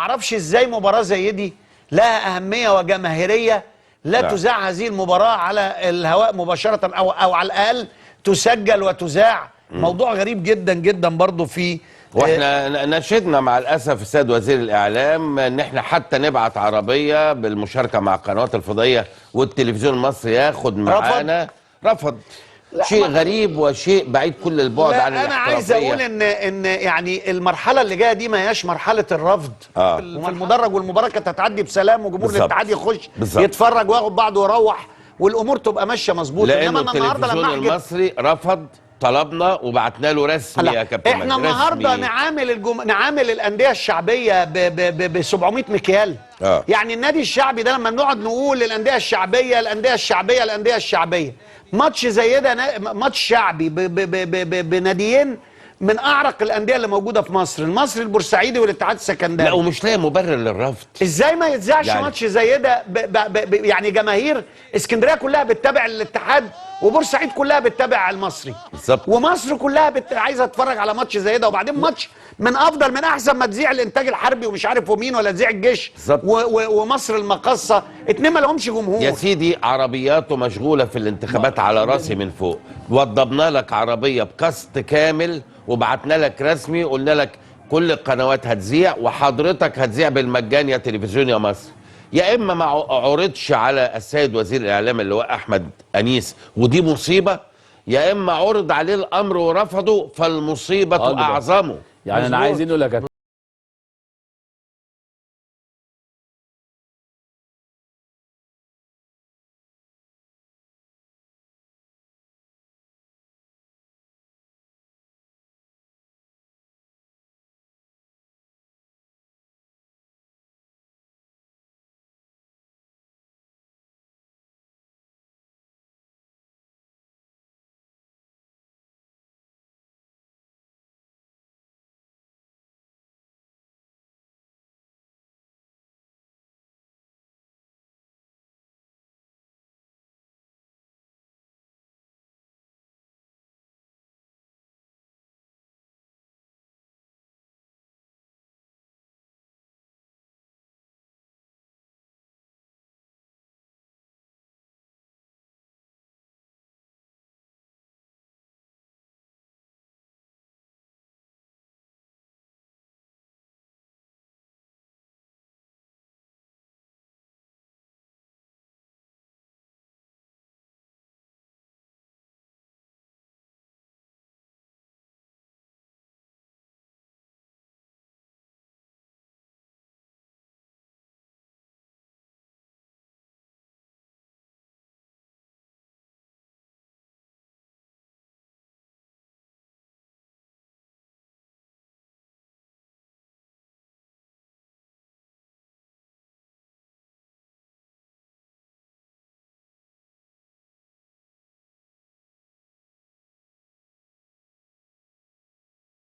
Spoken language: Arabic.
معرفش ازاي مباراة زي دي لها أهمية وجماهيرية لا تذاع هذه المباراة على الهواء مباشرة أو على الأقل تسجل وتذاع. موضوع غريب جدا جدا برضو في واحنا نشدنا مع الاسف السيد وزير الاعلام ان احنا حتى نبعت عربيه بالمشاركه مع القنوات الفضائيه والتلفزيون المصري ياخد معانا. رفض. شيء غريب وشيء بعيد كل البعد عن الاحترافيه. انا عايز اقول ان يعني المرحله اللي جايه دي ما هياش مرحله الرفض. في المدرج والمباراه كانت هتعدي بسلام وجمهور الاتحاد يخش يتفرج وياخد بعضه ويروح والامور تبقى ماشيه مظبوطه. لانه التلفزيون المصري رفض طلبنا وبعتنا له رسمي يا كابتن. احنا النهارده نعامل الانديه الشعبيه ب 700 مكيال. يعني النادي الشعبي ده لما بنقعد نقول الانديه الشعبيه الانديه الشعبيه الانديه الشعبيه، ماتش زي ده ماتش شعبي بناديين من اعرق الانديه اللي موجوده في مصر، المصري البورسعيدي والاتحاد السكندري. لا ومش لاقي مبرر للرفض. ازاي ما يتذاعش يعني ماتش زي ده؟ يعني جماهير اسكندريه كلها بتتابع الاتحاد وبورسعيد كلها بتتابع المصري بالظبط، ومصر كلها عايزه تتفرج على ماتش زي ده. وبعدين ماتش من احسن ما تذيع الانتاج الحربي ومش عارف ومين ولا تذيع الجيش ومصر المقاصه، اتنين ما لهمش جمهور. يا سيدي عربياته مشغوله في الانتخابات على راسي من فوق. وضبنا لك عربيه بكاست كامل وبعتنا لك رسمي قلنا لك كل القنوات هتذيع وحضرتك هتذيع بالمجان يا تلفزيون يا مصر. يا اما ما عرضش على السيد وزير الاعلام اللي هو احمد انيس ودي مصيبه، يا اما عرض عليه الامر ورفضه فالمصيبه اعظمه. يعني انا عايز اقول لك